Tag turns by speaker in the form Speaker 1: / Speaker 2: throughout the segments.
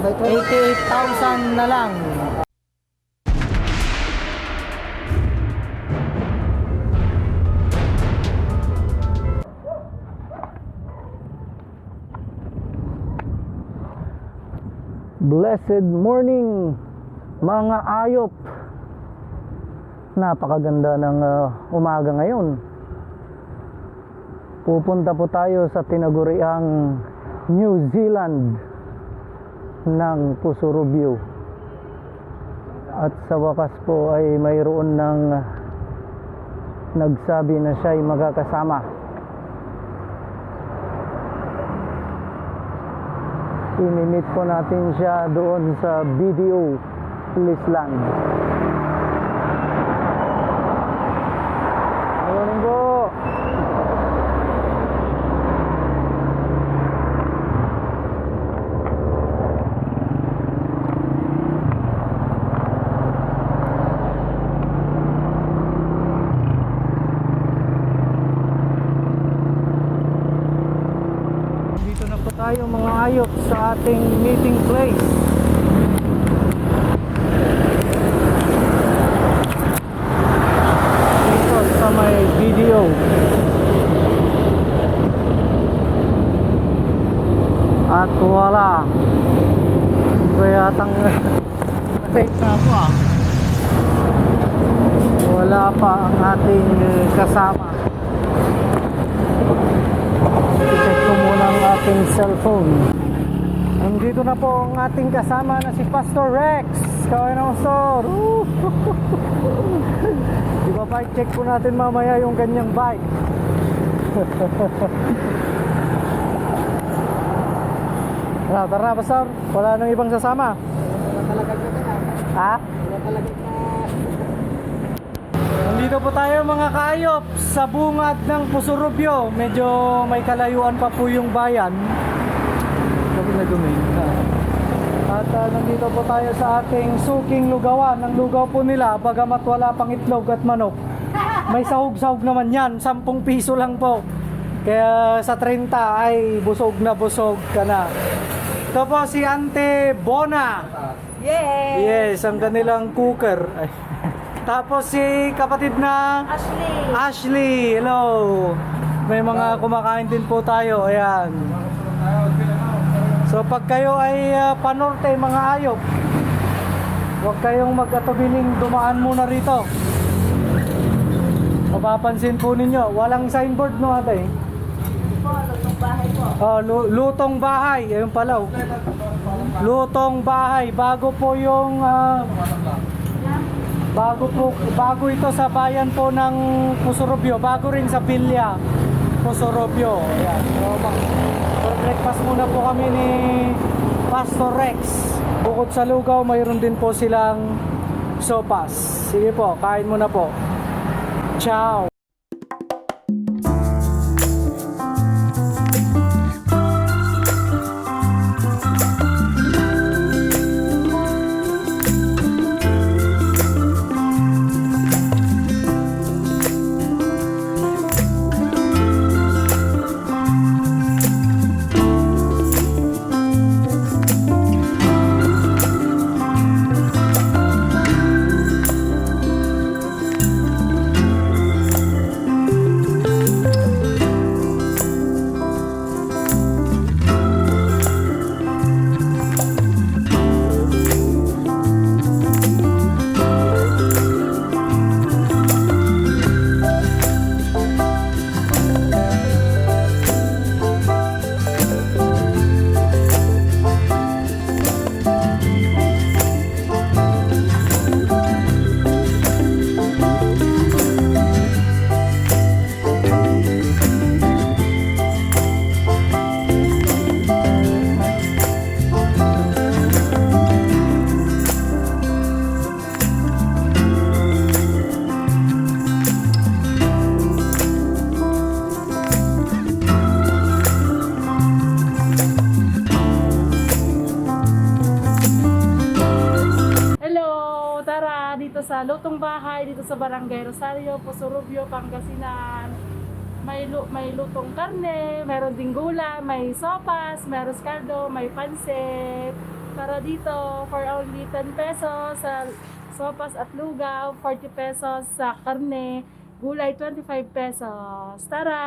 Speaker 1: 88,000 na lang. Blessed morning mga ayop. Napakaganda ng umaga ngayon. Pupunta po tayo sa tinaguriang New Zealand ng Pusurubyo. At sa wakas po ay mayroon ng nagsabi na siya'y magkakasama. Imimit po natin siya doon sa BDO Lisland. Morning po. Tayo mga ayok sa ating meeting place. Dito sa may video. At wala. Kaya fake na ako Wala pa ang ating kasama. I-check ko muna ang ating cellphone. Nandito na po ang ating kasama na si Pastor Rex. Kawin ang sor. Diba bike check po natin mamaya yung kanyang bike. Tara Pastor. Wala nang ibang sasama. Ha? Nandito po tayo mga kaayop sa bungad ng Pusurubyo. Medyo may kalayuan pa po yung bayan. At nandito po tayo sa ating suking lugawan. Ang lugaw po nila, bagamat wala pang itlog at manok, may sahog-sahog naman yan. 10 piso lang po. Kaya sa 30 ay busog na busog ka na. Ito po si Ante Bona. Yes, ang kanilang cooker. Tapos si kapatid na Ashley, hello. May mga kumakain din po tayo, ayan. So pag kayo ay panorte mga ayop, huwag kayong mag-atubiling dumaan muna rito. Mapapansin po ninyo, walang signboard no ate? Lutong bahay po. Oh, lutong bahay, ayun pala. Lutong bahay, bago po yung bago ito sa bayan po ng Pusurubyo, bago rin sa Pilya, Pusurubyo. Ayan. So, breakfast muna po kami ni Pastor Rex. Bukod sa lugaw, mayroon din po silang sopas. Sige po, kain muna po. Ciao!
Speaker 2: sa Lutong Bahay dito sa Barangay Rosario, Pusurubyo, Pangasinan. May lutong karne, meron ding gulay, may sopas, may roscardo, may pansit. Para dito, for only 10 pesos sa sopas at lugaw, 40 pesos sa karne, gulay 25 pesos. Tara!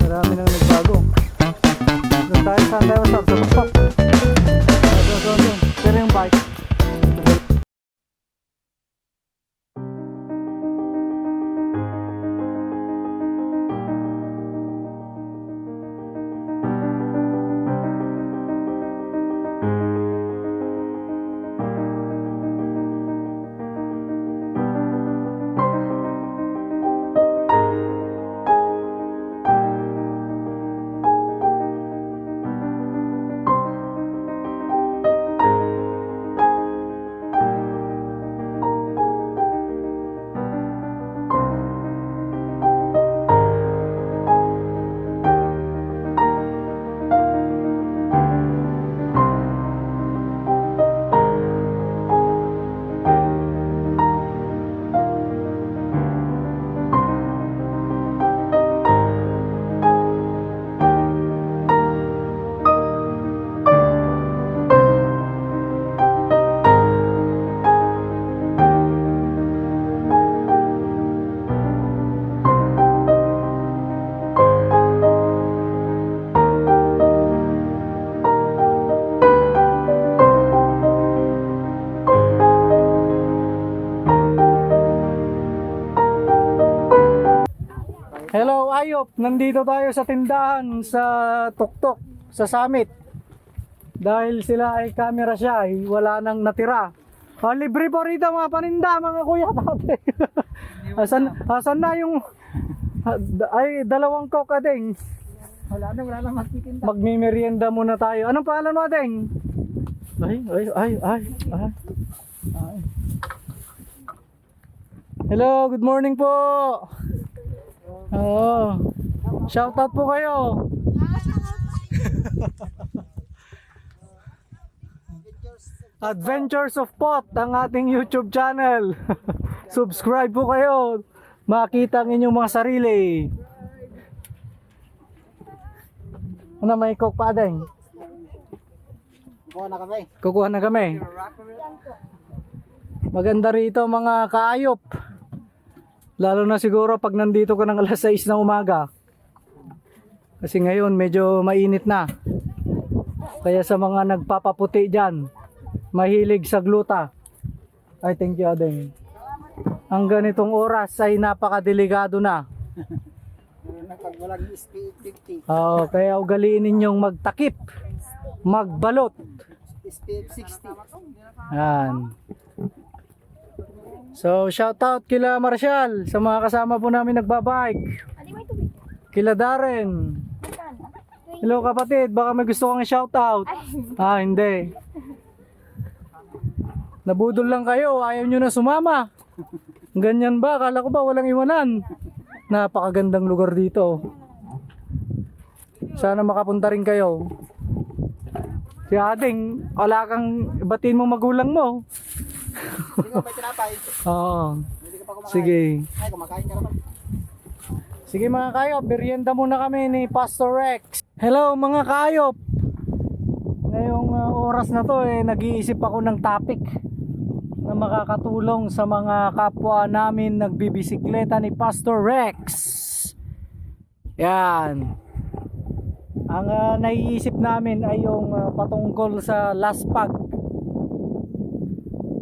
Speaker 1: Marami nang nagbago. Doon tayo sa Anday Wasap, sa Bukpak. Doon. Pero yung bike. Hello Ayop, nandito tayo sa tindahan sa Tuktok, sa Summit. Dahil sila ay camera shy, wala nang natira. Libre po rito mga paninda, mga kuya tate. asan na yung ay dalawang coke ading.
Speaker 3: Wala na magtitinda.
Speaker 1: Magmimerienda muna tayo. Anong pangalan mo ading? Ay. Hello, good morning po. Oo. Shout out po kayo. Adventures of Pot ang ating YouTube channel. Subscribe po kayo. Makita ang inyong mga sarili. Ano, may coke pa din? Kukuha na kami. Maganda rito mga kaayop. Lalo na siguro pag nandito ka ng alas 6 ng umaga. Kasi ngayon medyo mainit na. Kaya sa mga nagpapaputi dyan, mahilig sa gluta. Ay, thank you Adeng. Ang ganitong oras ay napakadelikado na.
Speaker 3: Pag walang SPF 50,
Speaker 1: Kaya ugaliin ninyong magtakip, magbalot.
Speaker 3: SPF 60.
Speaker 1: Yan. So, shout out kila Marshall sa mga kasama po namin nagbabike. Kila Darren. Hello kapatid, baka may gusto kang shout out. Hindi. Nabudol lang kayo, ayaw nyo na sumama. Ganyan ba? Akala ko ba walang iwanan? Napakagandang lugar dito. Sana makapunta rin kayo. Si Ading, wala kang batiin mo magulang mo.
Speaker 3: Hindi ko may tinapay.
Speaker 1: Oo.
Speaker 3: Hindi ka pa kumakain.
Speaker 1: Sige.
Speaker 3: Ay, kumakain ka naman.
Speaker 1: Sige mga kayop, merienda muna kami ni Pastor Rex. Hello mga kayop. Ngayong oras na to nag-iisip ako ng topic na makakatulong sa mga kapwa namin nagbibisikleta ni Pastor Rex. Yan. Ang naiisip namin ay yung patungkol sa laspag.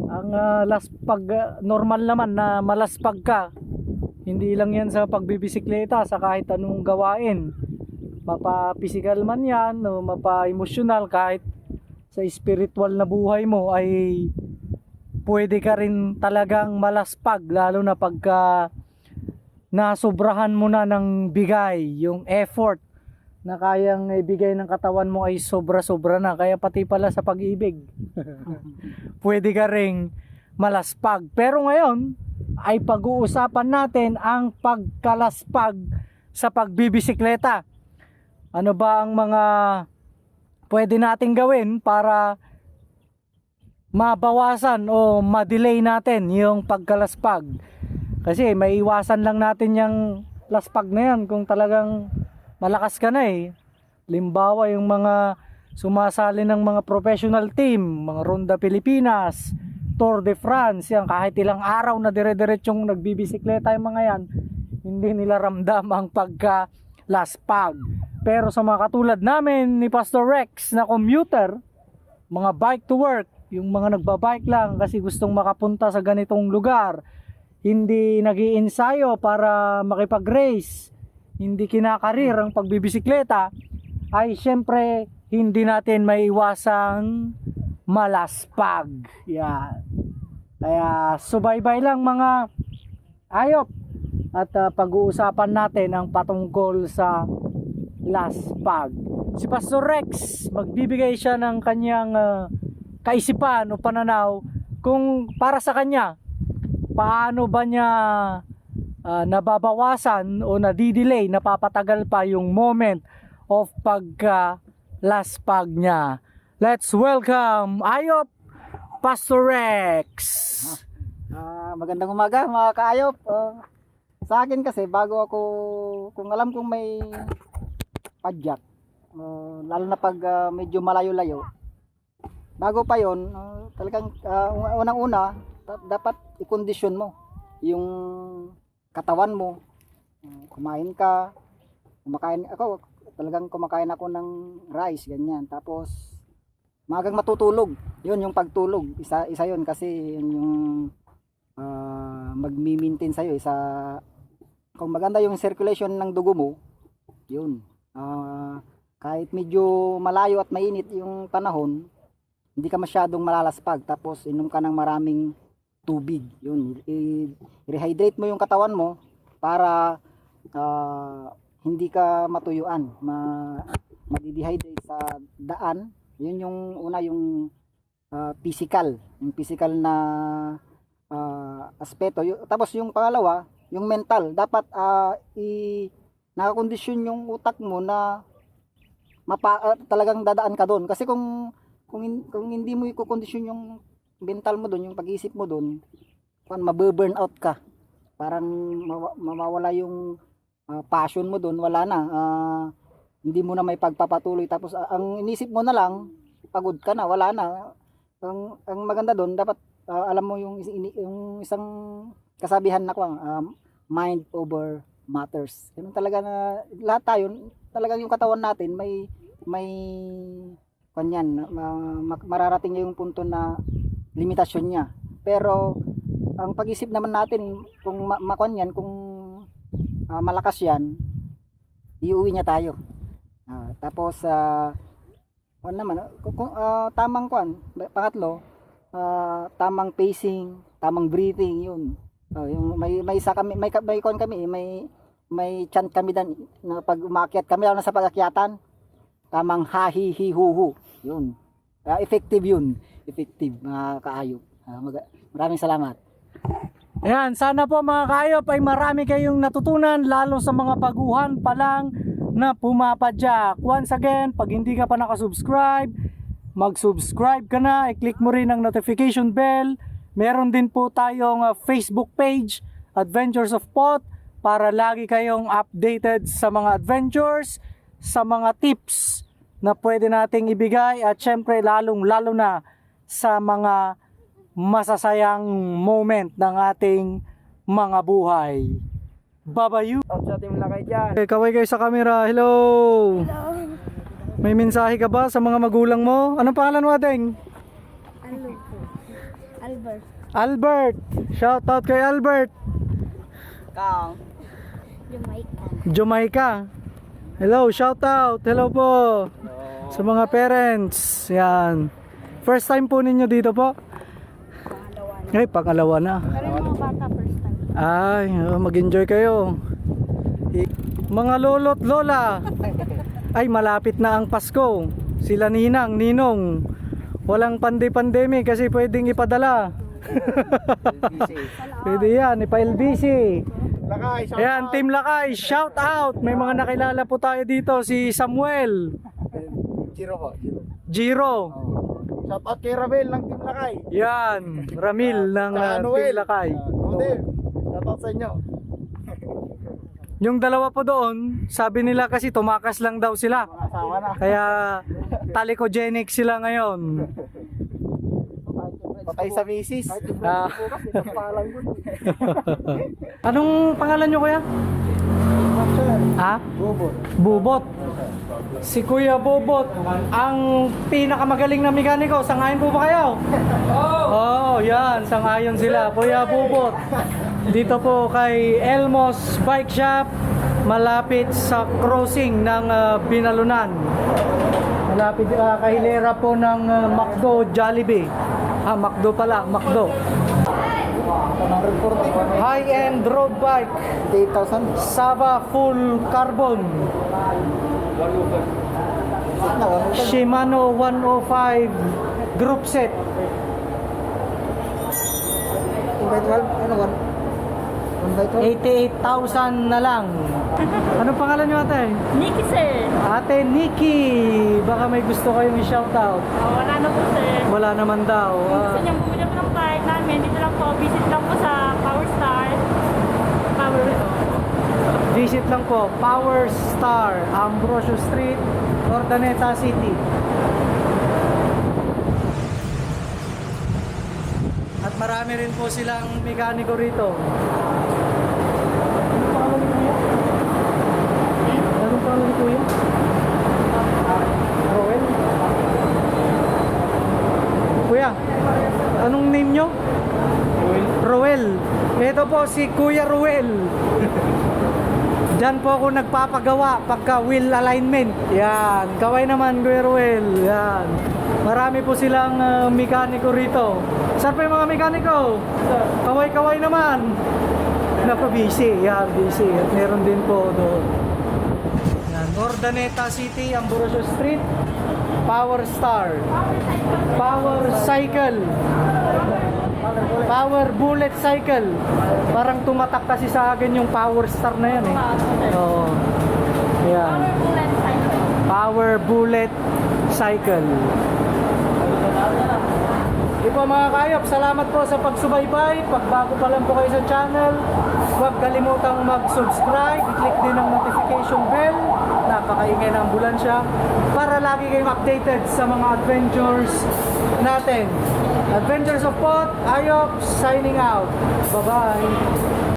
Speaker 1: Ang laspag, normal naman na malaspag ka. Hindi lang yan sa pagbibisikleta, sa kahit anong gawain. Mapa-physical man yan, o mapa-emotional, kahit sa spiritual na buhay mo ay pwede ka rin talagang malaspag. Lalo na pagka nasobrahan mo na ng bigay, yung effort na kayang ibigay ng katawan mo ay sobra-sobra na. Kaya pati pala sa pag-ibig pwede ka ring malaspag. Pero ngayon ay pag-uusapan natin ang pagkalaspag sa pagbibisikleta. Ano ba ang mga pwede nating gawin para mabawasan o ma-delay natin yung pagkalaspag? Kasi may iwasan lang natin yung laspag na yan kung talagang malakas ka na Limbawa yung mga sumasali ng mga professional team, mga Ronda Pilipinas, Tour de France, yan, kahit ilang araw na dire-diretsong nagbibisikleta yung mga yan, hindi nila ramdam ang pagka-laspag. Pero sa mga katulad namin ni Pastor Rex na commuter, mga bike to work, yung mga nagbabike lang kasi gustong makapunta sa ganitong lugar, hindi nag-iinsayo para makipag-race, hindi kinakarir ang pagbibisikleta, ay syempre hindi natin maiwasang malaspag. Yan. Kaya subaybay lang mga ayop at pag-uusapan natin ang patungkol sa laspag. Si Pastor Rex, magbibigay siya ng kanyang kaisipan o pananaw kung para sa kanya, paano ba niya nababawasan o nadidelay, napapatagal pa yung moment of pagka-laspag niya. Let's welcome Ayop Pastor Rex.
Speaker 3: Magandang umaga mga kaayop. Sa akin kasi bago ako, kung alam kong may padyak, lalo na pag medyo malayo-layo, bago pa yon, talagang unang-una dapat i-condition mo yung katawan mo. Kumakain ako, talagang kumakain ako ng rice, ganyan. Tapos magang matutulog, yun yung pagtulog, isa yun kasi yun yung magmi-maintain sa'yo, kung maganda yung circulation ng dugo mo, yun, kahit medyo malayo at mainit yung panahon, hindi ka masyadong malalaspag. Tapos inom ka ng maraming tubig, yun, i-rehydrate mo yung katawan mo para hindi ka matuyuan, ma-dehydrate sa daan. Yun yung una, yung physical, yung physical na aspeto. Tapos yung pangalawa, yung mental, dapat nakakondisyon yung utak mo na talagang dadaan ka doon. Kasi kung hindi mo i-kondisyon yung mental mo doon, yung pag-iisip mo doon, mabe-burn out ka. Parang mawawala yung passion mo doon, wala na. Hindi mo na may pagpapatuloy. Tapos ang inisip mo na lang, pagod ka na, wala na. Ang maganda doon, dapat alam mo yung isang kasabihan na mind over matters. Ganun talaga na lahat tayo, talagang yung katawan natin may kanyan, mararating niya yung punto na limitasyon niya. Pero ang pag-isip naman natin kung makanyan, kung malakas yan, iuwi niya tayo. Tapos tamang pangatlo, tamang pacing, tamang breathing, yun. Yung may chant kami dan na pag umakyat kami, lalo na sa pag-akyatan, tamang ha-hi-hi-hu-hu, yun. Effective yun, effective mga kaayop. Maraming salamat.
Speaker 1: Ayan, sana po mga kaayop ay marami kayong natutunan, lalo sa mga baguhan pa lang na pumapadyak. Once again, pag hindi ka pa nakasubscribe, mag-subscribe ka na, i-click mo rin ang notification bell. Meron din po tayong Facebook page, Adventures of Pot, para lagi kayong updated sa mga adventures, sa mga tips na pwede nating ibigay, at syempre lalong-lalo na sa mga masasayang moment ng ating mga buhay. Babayu!
Speaker 3: Sa Team Lakay dyan.
Speaker 1: Kaway kayo sa camera. Hello! May mensahe ka ba sa mga magulang mo? Anong pangalan mo, Adeng?
Speaker 2: Albert.
Speaker 1: Albert! Shout out kay Albert!
Speaker 3: Kang.
Speaker 1: Jamaica. Hello, shout out. Hello po. Sa mga parents. Yan. First time po ninyo dito po? Ay, pangalawa na.
Speaker 2: Pero yung mga bata first time.
Speaker 1: Ay, mag-enjoy kayo. Mga lolo't lola. Ay, malapit na ang Pasko. Sila ninang, ninong. Walang pandemic kasi pwedeng ipadala. Pwede yan, ipa-LBC.
Speaker 3: Lakay,
Speaker 1: Ayan, Team Lakay, shout out. May mga nakilala po tayo dito. Si Samuel,
Speaker 3: Giro po,
Speaker 1: Giro.
Speaker 3: Shout out kay Rabel ng Team Lakay.
Speaker 1: Yan, Ramil ng Team Lakay.
Speaker 3: Shout out sa inyo.
Speaker 1: Yung dalawa po doon, sabi nila kasi tumakas lang daw sila.
Speaker 3: Asawa na.
Speaker 1: Kaya talikogenic sila ngayon.
Speaker 3: Patay sa misis.
Speaker 1: Ah. Anong pangalan nyo, kuya? Ha?
Speaker 3: Bobo.
Speaker 1: Bubot. Si Kuya Bobot, ang pinakamagaling na mekaniko. Sangayon po ba kayo? Oh, yan. Sangayon sila. Kuya Bobot. Dito po kay Elmos Bike Shop, malapit sa crossing ng Binalunan. Malapit kahilera po ng McDo Jollibee. McDo pala, McDo. High-end road bike.
Speaker 3: 8,000.
Speaker 1: Sava full carbon. Shimano 105 group set.
Speaker 3: Ano ba?
Speaker 1: 88,000 na lang. Anong pangalan niyo, ate?
Speaker 2: Nikki sir.
Speaker 1: Ate Nikki. Baka may gusto kayong i-shoutout.
Speaker 2: Wala na po sir.
Speaker 1: Wala naman daw.
Speaker 2: Kung gusto niyang bumili po ng bike namin, dito lang po, visit lang po sa Power Star.
Speaker 1: Visit lang po, Power Star, Ambrosio Street, Ordaneta City. At marami rin po silang mekaniko rito. Anong pangalan ni Kuya? Roel? Kuya, anong name nyo? Roel. Ito po si Kuya Roel. Diyan po ako nagpapagawa pagka wheel alignment. Yan. Kaway naman, Kuya Ruel. Yan. Marami po silang mekaniko rito. Saan pa yung mga mekaniko? Kaway-kaway naman. Naku, busy. Yan, busy. At meron din po doon. Yan. Ordaneta City, Ambrosio Street. Power Star, Power Cycle, Power Bullet Cycle. Parang tumatak kasi sa akin yung Power Star na yan eh. Oo. Yan. Power Bullet Cycle. Di po mga kayop, salamat po sa pagsubaybay. Pag bago pa lang po kayo sa channel, huwag kalimutang mag-subscribe. I-click din ang notification bell. Napakaingay ng ambulansya para lagi kayong updated sa mga adventures natin. Adventures of Pot, Ayop, signing out. Bye-bye.